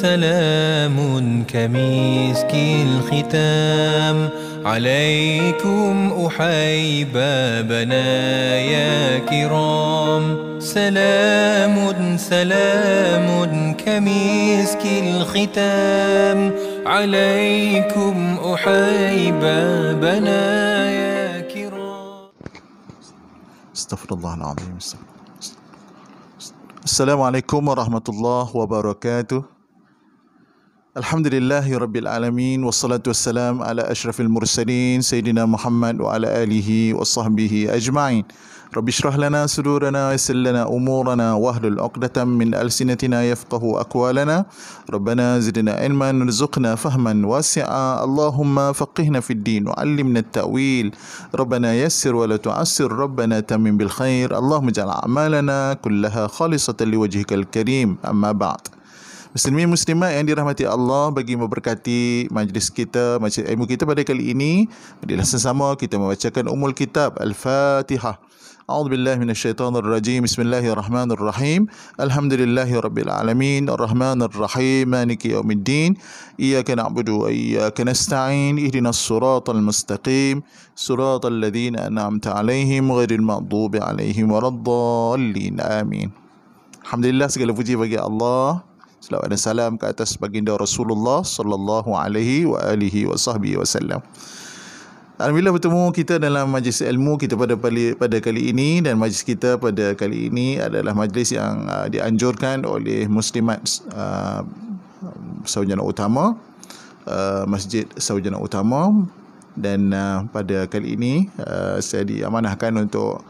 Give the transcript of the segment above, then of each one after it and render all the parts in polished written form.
سلام كمسك الختام عليكم أحيي بابنا يا كرام سلام سلام كمسك الختام عليكم أحيي بابنا يا كرام. استغفر الله العظيم. Assalamualaikum warahmatullahi wabarakatuh. Alhamdulillahi rabbil alamin wassalatu wassalam ala asyrafil mursalin sayyidina Muhammad wa ala alihi wa sahbihi ajma'in. Rabbi shrah lana sudurana wa yassir lana umurana wahlul 'uqdatam min alsinatina yafqahu aqwalana. Rabbana zidna ilman warzuqna fahman wasi'a. Allahumma faqihna fid din wa 'allimna at-ta'wil. Rabbana yassir wa la tu'assir. Rabbana tammim bil khair. Allahumma ij'al a'malana kullaha khalisatan liwajhikal karim. Amma ba'd. Muslimin muslimat yang dirahmati Allah, bagi memberkati majlis kita, majlis ilmu kita pada kali ini, marilah sesama kita membacakan Ummul Kitab Al-Fatihah. A'udzubillahi minasyaitonirrajim. Bismillahirrahmanirrahim. Alhamdulillahirabbil alamin, arrahmanirrahim, maliki yaumiddin. Iyyaka na'budu wa iyyaka nasta'in. Ihdinas siratal mustaqim, siratal ladzina an'amta 'alaihim ghairil maghdubi 'alaihim waladdallin. Amin. Alhamdulillah, segala puji bagi Allah. Selawat dan salam ke atas baginda Rasulullah sallallahu alaihi wa alihi wa sahbihi wasallam. Alhamdulillah bertemu kita dalam majlis ilmu kita pada kali ini, dan majlis kita pada kali ini adalah majlis yang dianjurkan oleh Muslimat Sarjana Utama, Masjid Sarjana Utama, dan pada kali ini saya diamanahkan untuk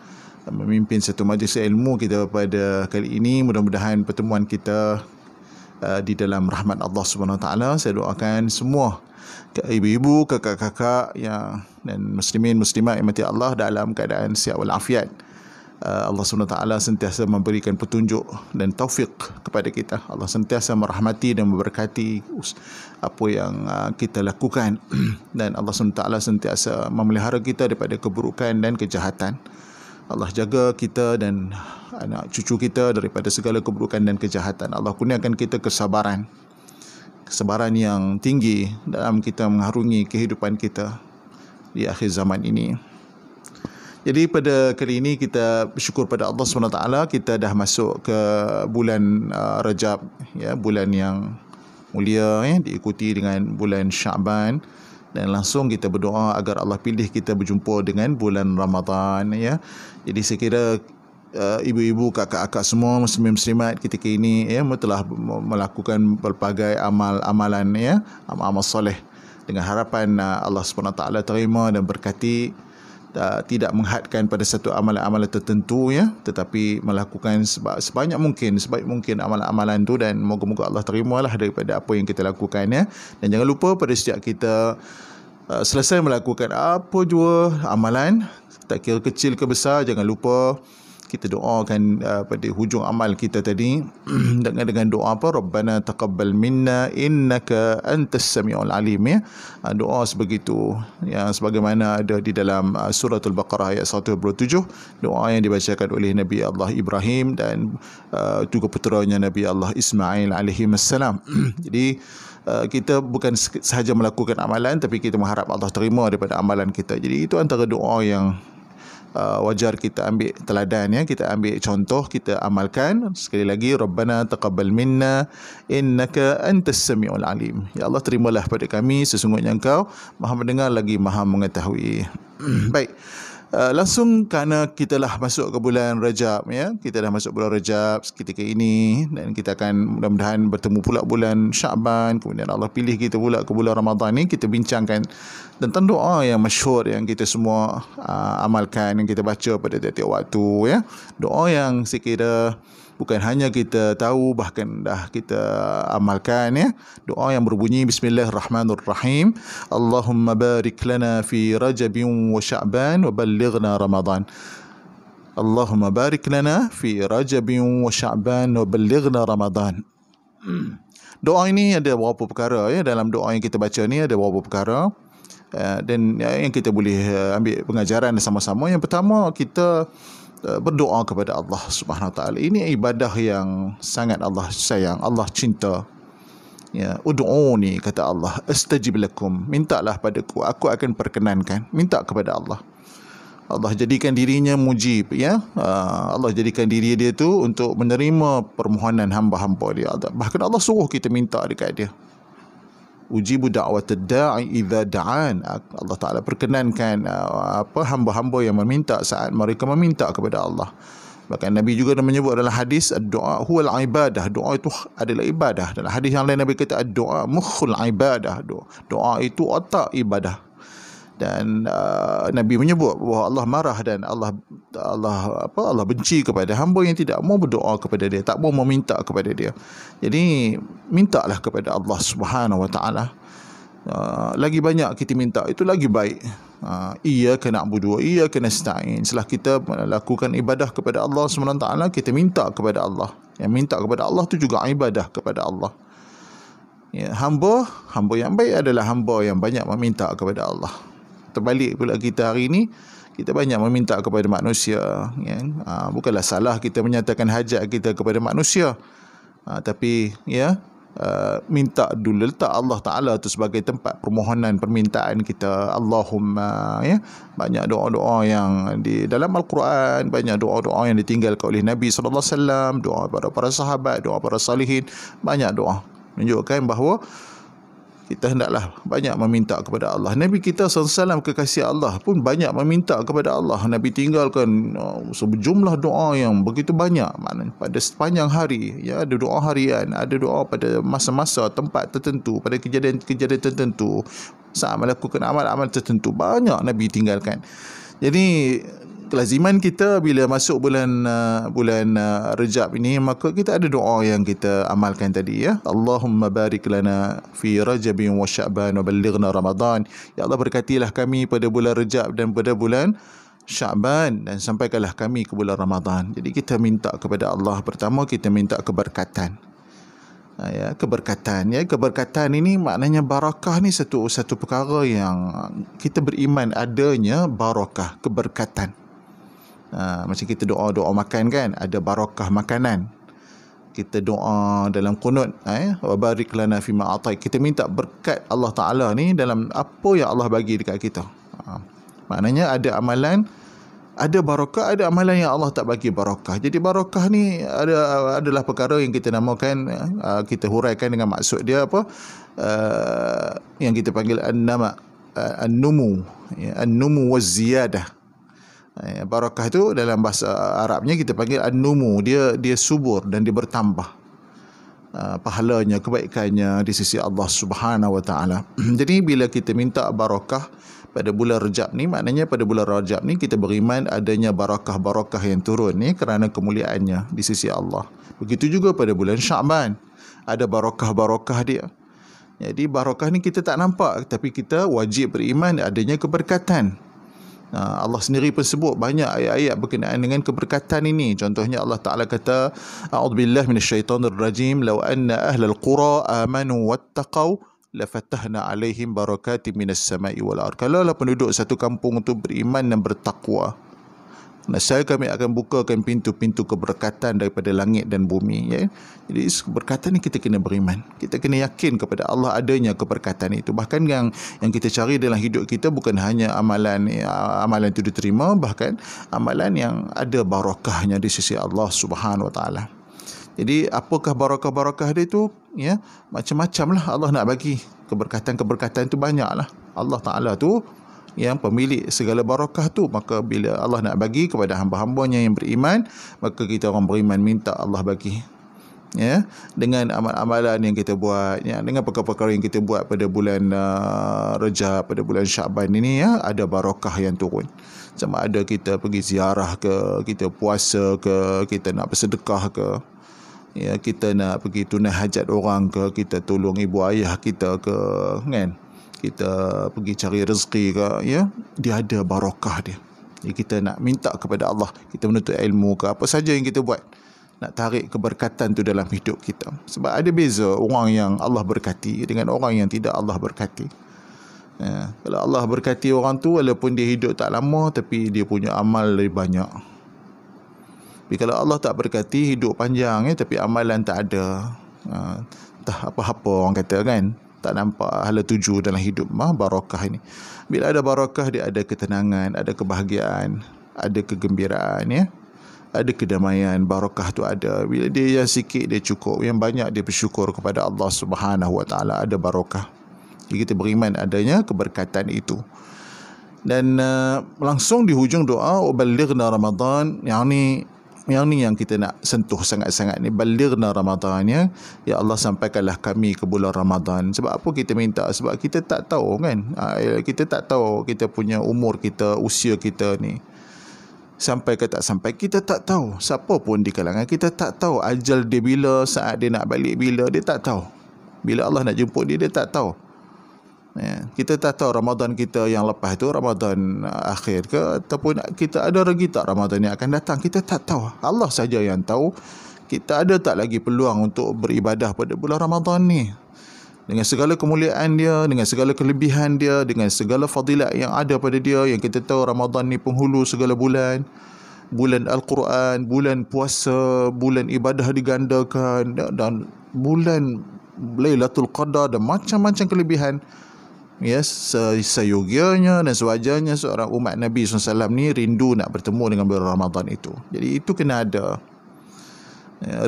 memimpin satu majlis ilmu kita pada kali ini. Mudah-mudahan pertemuan kita di dalam rahmat Allah Subhanahu Wa Taala. Saya doakan semua ibu-ibu, kakak-kakak yang dan muslimin muslimat yang mati Allah dalam keadaan sihat walafiat. Allah Subhanahu Wa Taala sentiasa memberikan petunjuk dan taufik kepada kita. Allah sentiasa merahmati dan memberkati apa yang kita lakukan, dan Allah Subhanahu Wa Taala sentiasa memelihara kita daripada keburukan dan kejahatan. Allah jaga kita dan anak cucu kita daripada segala keburukan dan kejahatan. Allah kurniakan kita kesabaran yang tinggi dalam kita mengharungi kehidupan kita di akhir zaman ini. Jadi pada kali ini kita bersyukur pada Allah SWT, kita dah masuk ke bulan Rajab, ya, bulan yang mulia, ya, diikuti dengan bulan Syaban, dan langsung kita berdoa agar Allah pilih kita berjumpa dengan bulan Ramadan, ya. Jadi saya kira ibu-ibu, kakak-kakak semua muslim muslimat ketika ini, ya, telah melakukan pelbagai amalan, ya, amal soleh, dengan harapan Allah SWT terima dan berkati, tidak menghadkan pada satu amalan-amalan tertentu, ya, tetapi melakukan sebanyak mungkin, sebaik mungkin amalan-amalan itu, dan moga-moga Allah terimalah daripada apa yang kita lakukan, ya. Dan jangan lupa pada setiap kita selesai melakukan apa jua amalan, tak kira kecil ke besar, jangan lupa kita doakan pada hujung amal kita tadi dengan doa apa? Rabbana taqabbal minna innaka antas samiul alim, ya. Doa sebegitu yang sebagaimana ada di dalam suratul Baqarah ayat 127, doa yang dibacakan oleh Nabi Allah Ibrahim dan juga puteranya Nabi Allah Ismail alaihi wassalam. Jadi kita bukan sahaja melakukan amalan, tapi kita mengharap Allah terima daripada amalan kita. Jadi itu antara doa yang wajar kita ambil teladan, ya, kita ambil contoh, kita amalkan. Sekali lagi, Rabbana taqabbal minna innaka antas samiul alim. Ya Allah, terimalah pada kami, sesungguhnya Engkau Maha mendengar lagi Maha mengetahui. Baik. Langsung kerana kita lah masuk ke bulan Rajab, ya. Kita dah masuk bulan Rajab ketika ini, dan kita akan mudah-mudahan bertemu pula bulan Syaban, kemudian Allah pilih kita pula ke bulan Ramadan ni. Kita bincangkan tentang doa yang masyhur yang kita semua amalkan, yang kita baca pada tiap-tiap waktu, ya. Doa yang saya kira bukan hanya kita tahu, bahkan dah kita amalkan, ya. Doa yang berbunyi Bismillahirrahmanirrahim. Allahumma barik lana fi Rajabin wa Sya'ban wa ballighna Ramadan. Allahumma barik lana fi Rajabin wa Sya'ban wa ballighna Ramadan. Doa ini ada beberapa perkara, ya. Dalam doa yang kita baca ni ada beberapa perkara, dan yang kita boleh ambil pengajaran sama-sama. Yang pertama, kita berdoa kepada Allah Subhanahu Wa Taala. Ini ibadah yang sangat Allah sayang, Allah cinta. Ya, ud'uni kata Allah, astajib lakum, mintalah padaku, aku akan perkenankan. Minta kepada Allah. Allah jadikan dirinya mujib, ya. Allah jadikan diri dia tu untuk menerima permohonan hamba-hamba dia. Bahkan Allah suruh kita minta dekat dia. Ujibu da'watad da'i idza da'an. Allah Taala perkenankan hamba-hamba yang meminta saat mereka meminta kepada Allah. Bahkan Nabi juga dah menyebut dalam hadis, doa huwal ibadah, doa itu adalah ibadah. Dalam hadis yang lain Nabi kata doa mukhul ibadah, doa itu otak ibadah. Dan Nabi menyebut bahawa Allah marah dan Allah benci kepada hamba yang tidak mau berdoa kepada dia, tak mau meminta kepada dia. Jadi mintalah kepada Allah Subhanahu wa taala. Lagi banyak kita minta itu lagi baik. Iyyaka na'budu wa iyyaka nasta'in. Setelah kita melakukan ibadah kepada Allah Subhanahu wa taala, kita minta kepada Allah. Yang minta kepada Allah itu juga ibadah kepada Allah. Ya, hamba yang baik adalah hamba yang banyak meminta kepada Allah. Terbalik pula kita hari ini, kita banyak meminta kepada manusia, ya. Bukanlah salah kita menyatakan hajat kita kepada manusia, tapi ya, minta dulu, letak Allah Ta'ala itu sebagai tempat permohonan permintaan kita. Allahumma, ya. Banyak doa-doa yang di dalam Al-Quran, banyak doa-doa yang ditinggalkan oleh Nabi SAW, doa para sahabat, doa para salihin, banyak doa menunjukkan bahawa kita hendaklah banyak meminta kepada Allah. Nabi kita SAW, kekasih Allah, pun banyak meminta kepada Allah. Nabi tinggalkan sejumlah doa yang begitu banyak. Maknanya pada sepanjang hari, ya, ada doa harian, ada doa pada masa-masa, tempat tertentu, pada kejadian-kejadian tertentu, saat melakukan amal-amal tertentu, banyak Nabi tinggalkan. Jadi kelaziman kita bila masuk bulan Rejab ini, maka kita ada doa yang kita amalkan tadi, ya. Allahumma barik lana fi Rajabin wa Sya'ban wa ballighna Ramadan. Ya Allah, berkatilah kami pada bulan Rejab dan pada bulan Sya'ban, dan sampaikanlah kami ke bulan Ramadan. Jadi kita minta kepada Allah, pertama kita minta keberkatan. Ya, keberkatan, ya. Keberkatan ini maknanya barakah ni satu perkara yang kita beriman adanya barakah, keberkatan. Macam kita doa makan kan, ada barakah makanan. Kita doa dalam qunut, wa barik lana fima atai, kita minta berkat Allah Ta'ala ni dalam apa yang Allah bagi dekat kita. Maknanya ada amalan, ada barakah, ada amalan yang Allah tak bagi barakah. Jadi barakah ni adalah perkara yang kita namakan, kita huraikan dengan maksud dia apa, yang kita panggil an-numu, ya, an-numu waz ziyadah. Barakah itu dalam bahasa Arabnya kita panggil an-numu, dia subur dan dia bertambah pahalanya, kebaikannya di sisi Allah Subhanahu wa taala. Jadi bila kita minta barakah pada bulan Rejab ni, maknanya pada bulan Rejab ni kita beriman adanya barakah-barakah yang turun ni kerana kemuliaannya di sisi Allah. Begitu juga pada bulan Sya'ban, ada barakah-barakah dia. Jadi barakah ni kita tak nampak, tapi kita wajib beriman adanya keberkatan. Allah sendiri pun sebut banyak ayat-ayat berkenaan dengan keberkatan ini. Contohnya Allah Ta'ala kata, a'udzubillahi minasyaitonirrajim, law anna ahlal qura amanu wattaqau lafatahna alaihim barakatim minas sama'i wal ard. Kalaulah penduduk satu kampung itu beriman dan bertakwa, nescaya kami akan bukakan pintu-pintu keberkatan daripada langit dan bumi, ya. Jadi keberkatan ni kita kena beriman, kita kena yakin kepada Allah adanya keberkatan itu. Bahkan yang kita cari dalam hidup kita bukan hanya amalan itu diterima, bahkan amalan yang ada barakahnya di sisi Allah Subhanahu wa taala. Jadi apakah barakah-barakah dia tu, ya, macam-macam lah Allah nak bagi. Keberkatan itu banyaklah. Allah Ta'ala tu yang pemilik segala barakah tu. Maka bila Allah nak bagi kepada hamba-hambanya yang beriman, maka kita orang beriman minta Allah bagi, ya, dengan amal-amalan yang kita buat, ya, dengan perkara-perkara yang kita buat pada bulan Rejab, pada bulan Sya'ban ini, ya, ada barakah yang turun. Sama ada kita pergi ziarah ke, kita puasa ke, kita nak bersedekah ke, ya, kita nak pergi tunai hajat orang ke, kita tolong ibu ayah kita ke, kan, kita pergi cari rezeki ke, ya, dia ada barakah dia. Jadi kita nak minta kepada Allah, kita menuntut ilmu ke, apa saja yang kita buat, nak tarik keberkatan tu dalam hidup kita. Sebab ada beza orang yang Allah berkati dengan orang yang tidak Allah berkati. Ya, kalau Allah berkati orang tu, walaupun dia hidup tak lama, tapi dia punya amal lebih banyak. Tapi kalau Allah tak berkati, hidup panjang, ya, tapi amalan tak ada, dah apa-apa orang kata kan. Tak nampak hala tuju dalam hidup barakah ini. Bila ada barakah, dia ada ketenangan, ada kebahagiaan, ada kegembiraan, ya. Ada kedamaian, barakah tu ada. Bila dia yang sikit dia cukup, yang banyak dia bersyukur kepada Allah Subhanahu Wa Taala, ada barakah. Jadi kita beriman adanya keberkatan itu. Dan langsung di hujung doa, ubalighna Ramadan, yang ni yang kita nak sentuh sangat-sangat ni, balighna Ramadan, ya Allah, sampaikanlah kami ke bulan Ramadan. Sebab apa kita minta? Sebab kita tak tahu kan, kita tak tahu kita punya umur kita, usia kita ni sampai ke tak sampai, kita tak tahu. Siapa pun di kalangan kita tak tahu ajal dia bila, saat dia nak balik bila, dia tak tahu. Bila Allah nak jemput dia tak tahu. Ya, kita tak tahu Ramadan kita yang lepas tu Ramadan akhir ke, ataupun kita ada lagi tak Ramadan yang akan datang, kita tak tahu. Allah saja yang tahu kita ada tak lagi peluang untuk beribadah pada bulan Ramadan ni, dengan segala kemuliaan dia, dengan segala kelebihan dia, dengan segala fadilat yang ada pada dia. Yang kita tahu Ramadan ni penghulu segala bulan, bulan Al-Quran, bulan puasa, bulan ibadah digandakan, dan bulan Lailatul Qadar, dan macam-macam kelebihan. Yes, seyogianya dan sewajarnya seorang umat Nabi SAW ni rindu nak bertemu dengan bulan Ramadan itu. Jadi itu kena ada.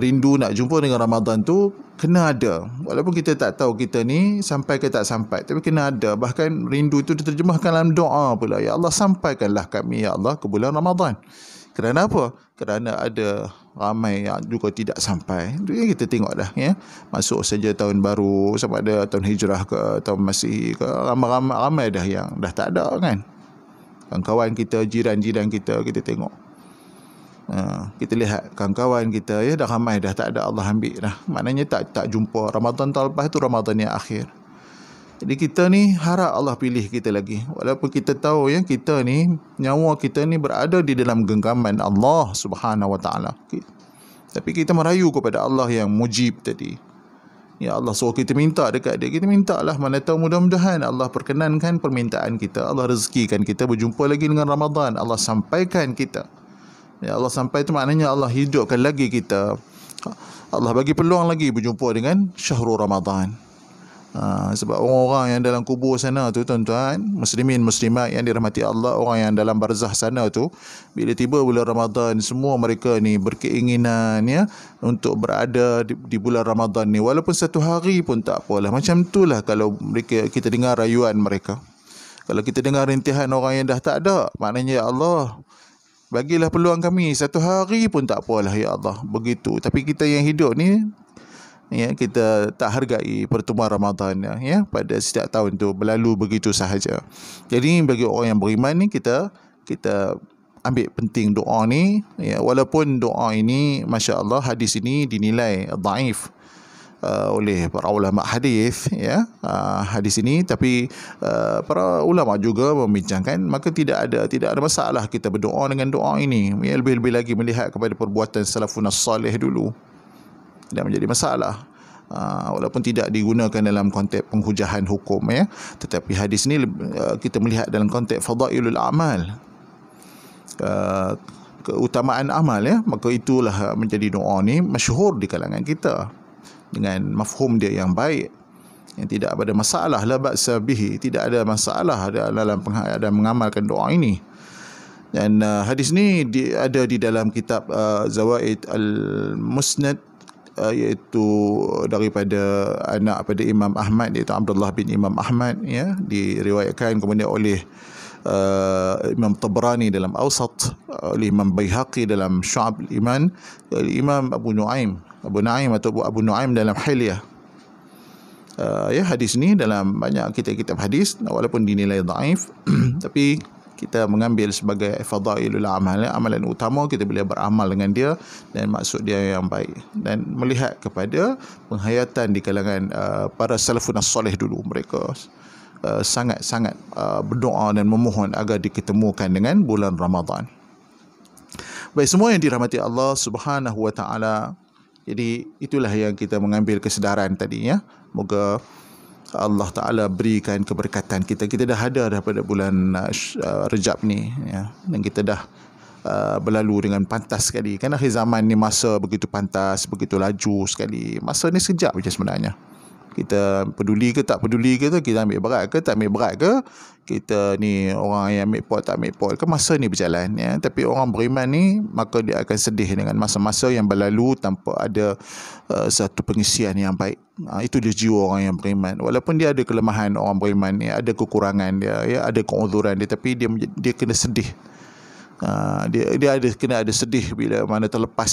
Rindu nak jumpa dengan Ramadan tu kena ada. Walaupun kita tak tahu kita ni sampai ke tak sampai, tapi kena ada. Bahkan rindu itu diterjemahkan dalam doa pula. Ya Allah, sampaikanlah kami, ya Allah, ke bulan Ramadan. Kerana apa? Kerana ada ramai yang juga tidak sampai. Itu yang kita tengok dah, ya. Masuk saja tahun baru, sama ada tahun hijrah ke tahun Masihi ke, ramai dah yang dah tak ada kan. Kawan-kawan kita, jiran-jiran kita tengok. Kita lihat kawan-kawan kita, ya, dah ramai dah tak ada, Allah ambil dah. Maknanya tak jumpa Ramadan tahun lepas tu, Ramadan yang akhir. Jadi kita ni harap Allah pilih kita lagi. Walaupun kita tahu, ya, kita ni, nyawa kita ni berada di dalam genggaman Allah Subhanahu Wa Taala. Tapi kita merayu kepada Allah yang mujib tadi. Ya Allah suruh kita minta dekat dia, kita minta lah. Mana tahu mudah-mudahan Allah perkenankan permintaan kita, Allah rezekikan kita berjumpa lagi dengan Ramadan, Allah sampaikan kita. Ya Allah sampai tu maknanya Allah hidupkan lagi kita, Allah bagi peluang lagi berjumpa dengan Syahrul Ramadan. Sebab orang-orang yang dalam kubur sana tu, tuan-tuan, muslimin muslimat yang dirahmati Allah, orang yang dalam barzah sana tu, bila tiba bulan Ramadan, semua mereka ni berkeinginan, ya, untuk berada di bulan Ramadan ni, walaupun satu hari pun tak apalah. Macam itulah kalau kita dengar rayuan mereka. Kalau kita dengar rintihan orang yang dah tak ada, maknanya, ya Allah, bagilah peluang kami satu hari pun tak apalah, ya Allah. Begitu. Tapi kita yang hidup ni, ya, kita tak hargai pertemuan Ramadan, ya, pada setiap tahun tu berlalu begitu sahaja. Jadi bagi orang yang beriman ni, kita ambil penting doa ni, ya, walaupun doa ini, masya-Allah, hadis ini dinilai dhaif oleh para ulama hadis, ya, hadis ini, tapi para ulama juga membincangkan, maka tidak ada masalah kita berdoa dengan doa ini, ya, lebih-lebih lagi melihat kepada perbuatan salafun salih dulu. Tidak menjadi masalah, walaupun tidak digunakan dalam konteks penghujahan hukum, ya. Tetapi hadis ni kita melihat dalam konteks fadailul amal, keutamaan amal, ya. Maka itulah menjadi doa ni masyhur di kalangan kita dengan mafhum dia yang baik, yang tidak ada masalah, la ba'sa bihi, tidak ada masalah dalam mengamalkan doa ini. Dan hadis ni ada di dalam kitab Zawaid al-Musnad, iaitu daripada anak pada Imam Ahmad, iaitu Abdullah bin Imam Ahmad, ya, diriwayatkan kemudian oleh Imam Tabrani dalam Awsat, oleh Imam Baihaqi dalam Syu'ab al-Iman, Imam Abu Nuaim atau Abu Nuaim dalam Hilyah. Ya, hadis ni dalam banyak kitab-kitab hadis, walaupun dinilai dhaif tapi kita mengambil sebagai fadailul amal, amalan utama, kita boleh beramal dengan dia dan maksud dia yang baik, dan melihat kepada penghayatan di kalangan para salafun salih dulu. Mereka sangat-sangat berdoa dan memohon agar diketemukan dengan bulan Ramadan. Baik, semua yang dirahmati Allah Subhanahu Wa Taala, jadi itulah yang kita mengambil kesedaran tadi, ya. Moga Allah Ta'ala berikan keberkatan kita. Kita dah ada pada bulan Rejab ni, ya, dan kita dah berlalu dengan pantas sekali. Kan akhir zaman ni masa begitu pantas, begitu laju sekali. Masa ni sekejap je sebenarnya. Kita peduli ke tak peduli ke tu, kita ambil berat ke tak ambil berat ke, kita ni orang yang ambil pot tak ambil pot ke, masa ni berjalan ya. Tapi orang beriman ni, maka dia akan sedih dengan masa-masa yang berlalu tanpa ada satu pengisian yang baik. Itu dia jiwa orang yang beriman. Walaupun dia ada kelemahan, orang beriman ni ada kekurangan dia ya, ada keudhuran dia, tapi dia kena sedih. Dia kena ada sedih bila mana terlepas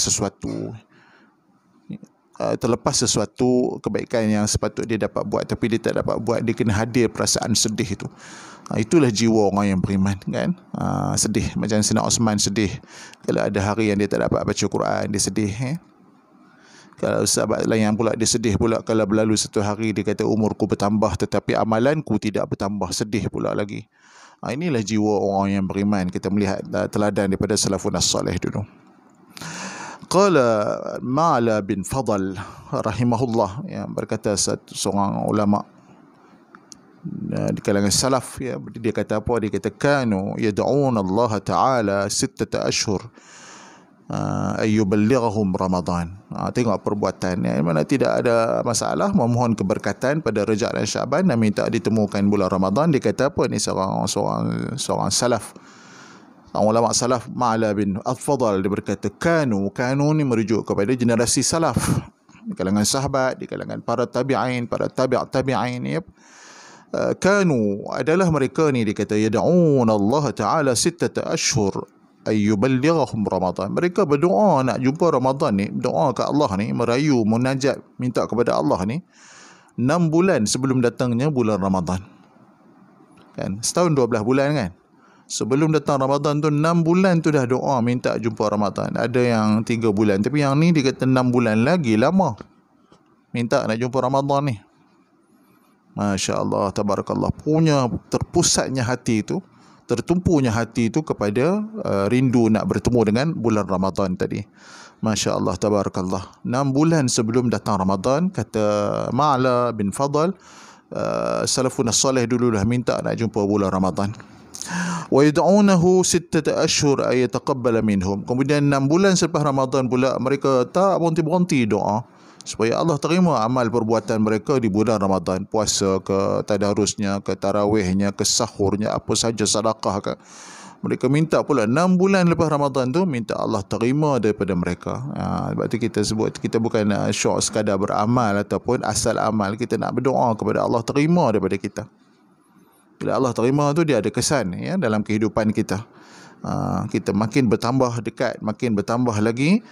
sesuatu kebaikan yang sepatutnya dia dapat buat, tapi dia tak dapat buat. Dia kena hadir perasaan sedih itu. Itulah jiwa orang yang beriman kan. Sedih. Macam Sayyidina Osman sedih kalau ada hari yang dia tak dapat baca Quran, dia sedih Kalau sahabat lain pula dia sedih pula kalau berlalu satu hari, dia kata umurku bertambah tetapi amalanku tidak bertambah, sedih pula lagi. Inilah jiwa orang yang beriman. Kita melihat teladan daripada salafun as-salih dulu. Qala Ma'la bin Fadl rahimahullah, yang berkata seorang ulama di kalangan salaf ya, dia kata apa? Dia kata kanu yad'un Allah Ta'ala 6 ashhur ayyuballighahum Ramadan. Tengok perbuatan ya, mana tidak ada masalah memohon keberkatan pada Rajab dan Syaban dan minta ditemukan bulan Ramadan. Dia kata apa ni? Seorang salaf, ulama salaf, Ma'la bin Al-Fadl, dia berkata kanu ni merujuk kepada generasi salaf di kalangan sahabat, di kalangan para tabi'in, para tabi'in ya. Kanu adalah mereka ni, dia kata yad'un Allah Ta'ala 6 ashhur ayyuballighahum Ramadan. Mereka berdoa nak jumpa Ramadan ni, doa ke Allah ni, merayu, munajat, minta kepada Allah ni 6 bulan sebelum datangnya bulan Ramadan. Kan? Setahun 12 bulan kan? Sebelum datang Ramadan tu 6 bulan tu dah doa minta jumpa Ramadan. Ada yang 3 bulan, tapi yang ni dia kata 6 bulan lagi lama minta nak jumpa Ramadan ni. Masya Allah, tabarakallah. Punya terpusatnya hati itu, tertumpunya hati itu kepada rindu nak bertemu dengan bulan Ramadan tadi. Masya Allah, tabarakallah. 6 bulan sebelum datang Ramadan, kata Ma'la bin Fadl, salafun as-salih dulu dah minta nak jumpa bulan Ramadan. Wa yad'unahu 6 ashhur ay yataqabbala minhum. Kemudian 6 bulan selepas Ramadan pula mereka tak berhenti-berhenti doa supaya Allah terima amal perbuatan mereka di bulan Ramadan, puasa ke, tadarusnya ke, tarawihnya ke, sahurnya, apa saja, sedekah ke. Mereka minta pula 6 bulan lepas Ramadan tu, minta Allah terima daripada mereka. Sebab tu kita sebut, kita bukan syok sekadar beramal ataupun asal amal, kita nak berdoa kepada Allah terima daripada kita. Bila Allah terima tu, dia ada kesan ya dalam kehidupan kita. Kita makin bertambah dekat, makin bertambah lagi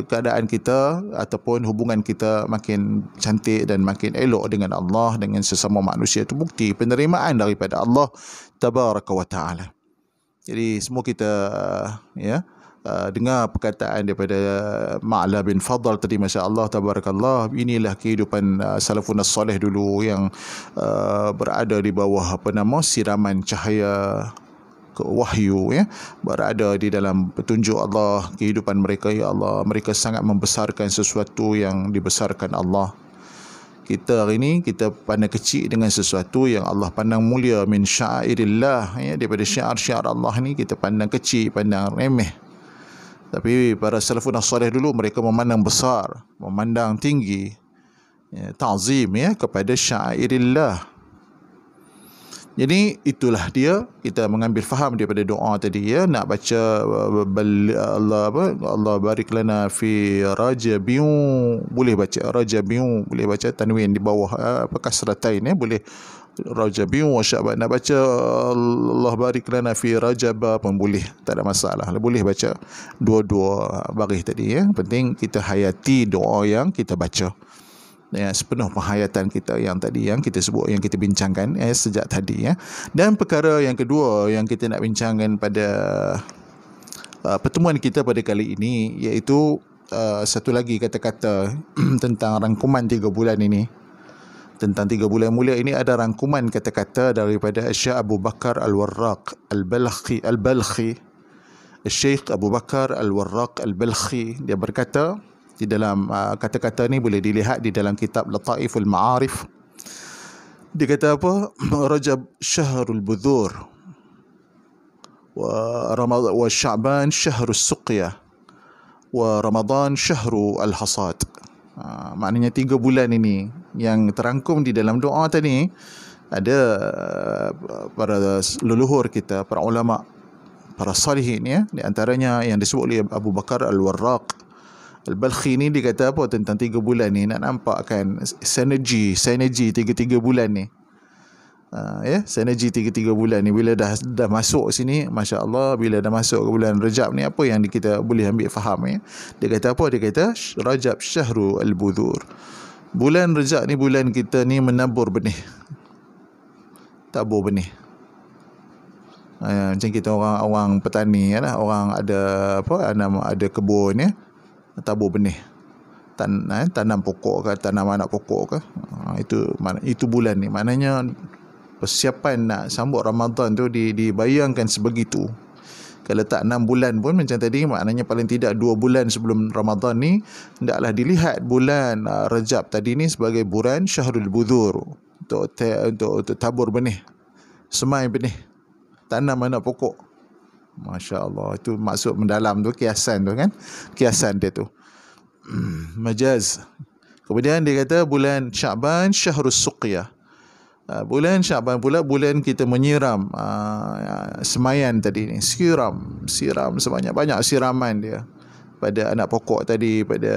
keadaan kita ataupun hubungan kita makin cantik dan makin elok dengan Allah, dengan sesama manusia. Itu bukti penerimaan daripada Allah Tabaraka wa Ta'ala. Jadi semua kita dengar perkataan daripada Ma'la bin Fadl tadi, Masya Allah, tabarakallah. Inilah kehidupan salafun as-salih dulu yang berada di bawah siraman cahaya wahyu ya, berada di dalam petunjuk Allah. Kehidupan mereka, ya Allah, mereka sangat membesarkan sesuatu yang dibesarkan Allah. Kita hari ini kita pandang kecil dengan sesuatu yang Allah pandang mulia, min syairillah ya, daripada syiar-syiar Allah ni kita pandang kecil, pandang remeh. Tapi para salafun as-salih dulu mereka memandang besar, memandang tinggi, ya, ta'zim ya kepada syairillah. Jadi itulah dia, kita mengambil faham daripada doa tadi ya, nak baca Allah barik lana fi Rajabiu, boleh baca Rajabiu, boleh baca tanwin di bawah kasratain ya, boleh Rajabiu wa Sya'ban. Nak baca Allah barik lana fi Rajab pun boleh, tak ada masalah. Boleh baca dua-dua baris tadi ya. Penting kita hayati doa yang kita baca ya, sepenuh penghayatan kita yang tadi yang kita sebut, yang kita bincangkan sejak tadi ya. Dan perkara yang kedua yang kita nak bincangkan pada pertemuan kita pada kali ini, iaitu satu lagi kata-kata tentang rangkuman 3 bulan ini. Tentang 3 bulan mulia ini ada rangkuman kata-kata daripada Syekh Abu Bakar Al-Warraq Al-Balkhi. Syekh Abu Bakar Al-Warraq Al-Balkhi, dia berkata di dalam kata-kata ni boleh dilihat di dalam kitab Lataiful Ma'arif. Dia kata apa? Rajab syahrul budhur wa Sya'ban syahrus suqyah wa Ramadan syahru al-hasad. Maknanya 3 bulan ini yang terangkum di dalam doa tadi. Ada para leluhur kita, para ulama, para salihin, ya, di antaranya yang disebut oleh Abu Bakar Al-Warraq Al-Balkhi ni, dia kata apa tentang 3 bulan ni. Nak nampak kan sinergi 3 bulan ni. Ya, sinergi 3 bulan ni bila dah masuk sini, masya-Allah, bila dah masuk ke bulan Rajab ni, apa yang kita boleh ambil faham, ya. Dia kata apa? Dia kata Rajab syahru al-budhur. Bulan Rajab ni bulan kita ni menabur benih. Tabur benih. Macam kita orang petani, ya lah, orang ada ada kebun, ya, tabur benih. Tanam pokok ke, tanam anak pokok ke. Itu bulan ni. Maknanya persiapan nak sambut Ramadan tu dibayangkan sebegitu. Kalau tak 6 bulan pun macam tadi, maknanya paling tidak 2 bulan sebelum Ramadan ni hendaklah dilihat bulan Rajab tadi ni sebagai bulan Syahrul Budhur, untuk tabur benih, semai benih, tanam anak pokok. Masya-Allah, itu maksud mendalam tu, kiasan tu kan, kiasan dia tu. Majaz. Kemudian dia kata bulan Sya'ban syahrus suqyah. Bulan Sya'ban pula bulan kita menyiram semayan tadi ni. Siram sebanyak-banyak siraman dia pada anak pokok tadi, pada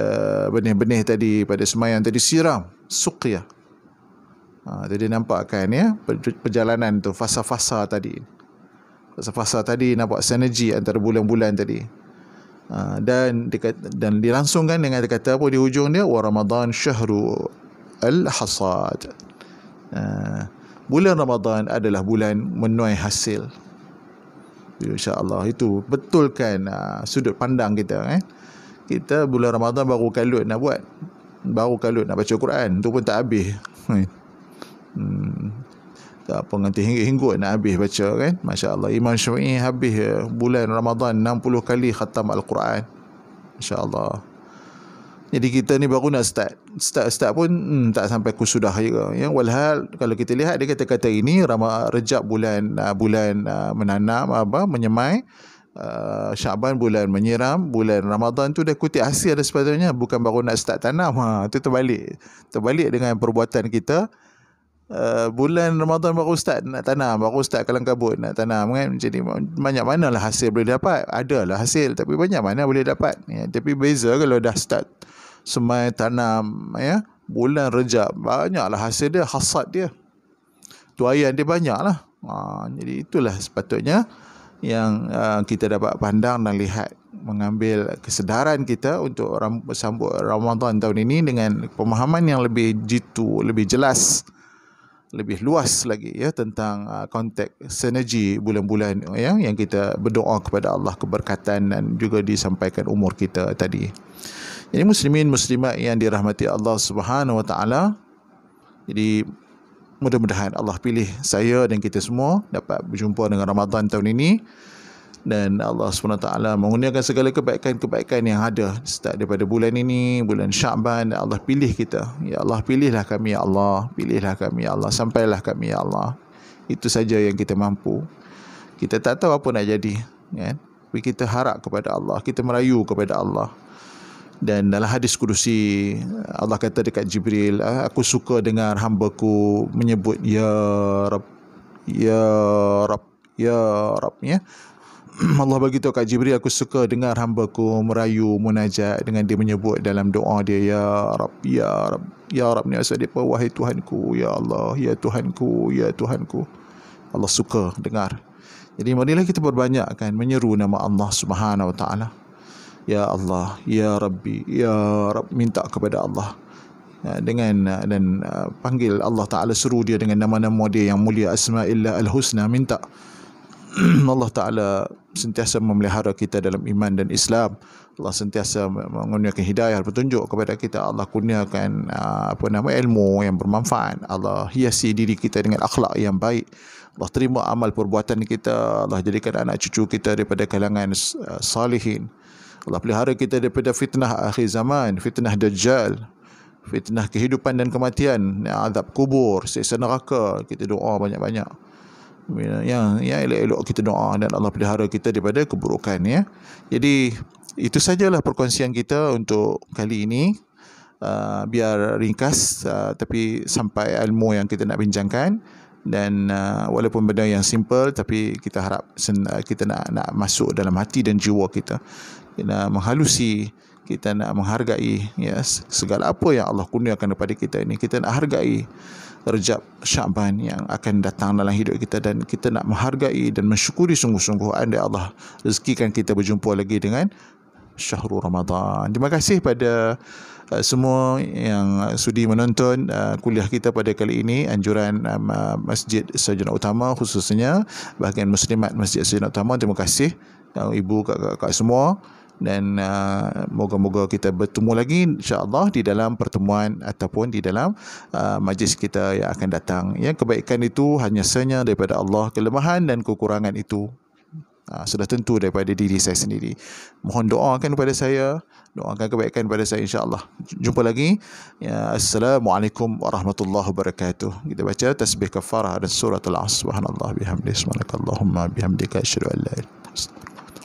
benih-benih tadi, pada semayan tadi, siram, suqyah. Jadi nampak kan, ya, perjalanan tu, fasa-fasa tadi. Fasa-fasa tadi nampak sinergi antara bulan-bulan tadi. Dan dilangsungkan dengan kata apa di hujung dia, wa Ramadan syahru al-hasad. Bulan Ramadan adalah bulan menuai hasil. InsyaAllah itu betulkan sudut pandang kita, Kita bulan Ramadan baru kalut nak buat, baru kalut nak baca Quran, tu pun tak habis. Tak apa, nanti hinggut nak habis baca, kan. Masya-Allah, Imam Syafi'i habis bulan Ramadan 60 kali khatam Al-Quran. Masya-Allah. Jadi kita ni baru nak start pun tak sampai kusudah juga, ya. Walhal kalau kita lihat dia kata-kata ini, Rejab bulan menanam, menyemai, Sya'ban bulan menyiram, bulan Ramadan tu dah kutip hasil dah sepatutnya, bukan baru nak start tanam. Itu terbalik dengan perbuatan kita. Bulan Ramadan baru start nak tanam, baru start kalang kabut nak tanam, kan. Jadi banyak manalah hasil boleh dapat. Adalah hasil, tapi banyak mana boleh dapat, ya. Tapi beza kalau dah start semai tanam, ya, bulan Rejab, banyaklah hasil dia, hasad dia, tuaian dia banyaklah. Jadi itulah sepatutnya yang kita dapat pandang dan lihat, mengambil kesedaran kita untuk sambut Ramadan tahun ini dengan pemahaman yang lebih jitu, lebih jelas, lebih luas lagi, ya, tentang konteks sinergi bulan-bulan, ya, yang kita berdoa kepada Allah keberkatan dan juga disampaikan umur kita tadi. Jadi muslimin muslimat yang dirahmati Allah Subhanahu wa taala, jadi mudah-mudahan Allah pilih saya dan kita semua dapat berjumpa dengan Ramadan tahun ini, dan Allah SWT mengurniakan segala kebaikan-kebaikan yang ada start daripada bulan ini, bulan Sya'ban. Allah pilih kita, ya Allah, pilihlah kami, ya Allah, pilihlah kami, ya Allah, sampailah kami, ya Allah. Itu saja yang kita mampu. Kita tak tahu apa nak jadi, kan? Tapi kita harap kepada Allah, kita merayu kepada Allah. Dan dalam hadis kudusi, Allah kata dekat Jibril, aku suka dengar hamba-Ku menyebut ya Rab, ya Rab, ya Rab, ya. Allah bagi tahu kat Jibril, aku suka dengar hamba-Ku merayu munajat dengan dia menyebut dalam doa dia, ya Rab, ya Rab. Ya Rab ni maksud dia apa? Wahai Tuhanku, ya Allah, ya Tuhanku, ya Tuhanku. Allah suka dengar. Jadi marilah kita berbanyakkan menyeru nama Allah Subhanahu wa taala. Ya Allah, ya Rabbi, ya Rab, minta kepada Allah dan panggil Allah Ta'ala, seru dia dengan nama-nama dia yang mulia, Asma'illah Al-Husna. Minta Allah Ta'ala sentiasa memelihara kita dalam iman dan Islam. Allah sentiasa mengurniakan hidayah, petunjuk kepada kita. Allah kurniakan ilmu yang bermanfaat. Allah hiasi diri kita dengan akhlak yang baik. Allah terima amal perbuatan kita. Allah jadikan anak cucu kita daripada kalangan salihin. Allah pelihara kita daripada fitnah akhir zaman, fitnah Dajjal, fitnah kehidupan dan kematian, azab kubur, siksa neraka. Kita doa banyak-banyak. yang elok-elok kita doa, dan Allah pelihara kita daripada keburukan, ya. Jadi itu sajalah perkongsian kita untuk kali ini. Biar ringkas, tapi sampai ilmu yang kita nak bincangkan. Dan walaupun benda yang simple, tapi kita harap kita nak masuk dalam hati dan jiwa kita. Kita nak menghalusi, kita nak menghargai, ya, segala apa yang Allah kurniakan kepada kita ini. Kita nak hargai Rajab Syaban yang akan datang dalam hidup kita, dan kita nak menghargai dan mensyukuri sungguh-sungguh andai Allah rezekikan kita berjumpa lagi dengan Syahrul Ramadan. Terima kasih pada semua yang sudi menonton kuliah kita pada kali ini, anjuran Masjid Sarjana Utama, khususnya bahagian muslimat Masjid Sarjana Utama. Terima kasih ibu, kakak semua, dan moga-moga kita bertemu lagi insya-Allah di dalam pertemuan ataupun di dalam majlis kita yang akan datang. Ya, kebaikan itu hanya sanya daripada Allah, kelemahan dan kekurangan itu sudah tentu daripada diri saya sendiri. Mohon doakan kepada saya, doakan kebaikan kepada saya insya-Allah. Jumpa lagi. Ya, Assalamualaikum warahmatullahi wabarakatuh. Kita baca tasbih kafarah dan surah Al-Asr. Subhanallah bihamdihi, subhanakallahumma bihamdika, asyhadu an la ilaha illa anta,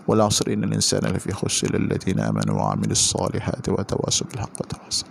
والعصر إن الإنسان لفي خسر الذين آمنوا وعملوا الصالحات وتواصوا بالحق وتواصوا